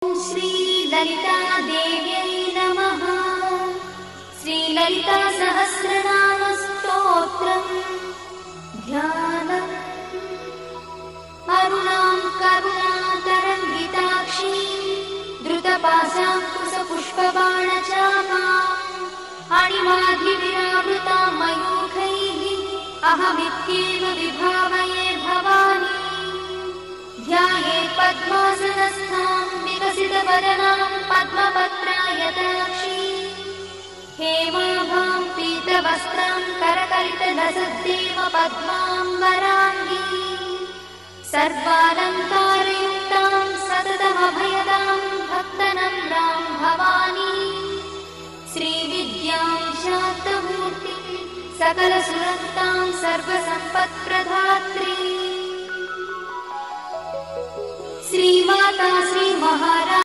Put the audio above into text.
श्री ललिता देव्यै नमः। श्री ललिता सहस्रनाम स्तोत्रम् ध्यानम्। अरुणां करुणातरङ्गिताक्षीं धृतपाशाङ्कुशपुष्पबाणचापाम् अणिमाधिविरावृतां मयूखैः अहमित्येव विभावये भवानी। ध्यायेत् पद्मासनस्थां विकसितवदनां पद्मपत्रायताक्षीं हेमाभां पीतवस्त्रां करकलितलसद्देव पद्माम्बराङ्गीं सर्वालङ्कारयुक्तां सततमभयदां भक्तनम्रां भवानी। श्रीविद्यां शान्तमूर्तिं सकलसुरक्तां सर्वसम्पत्प्रदात्री श्रीमाता श्रीमहाराज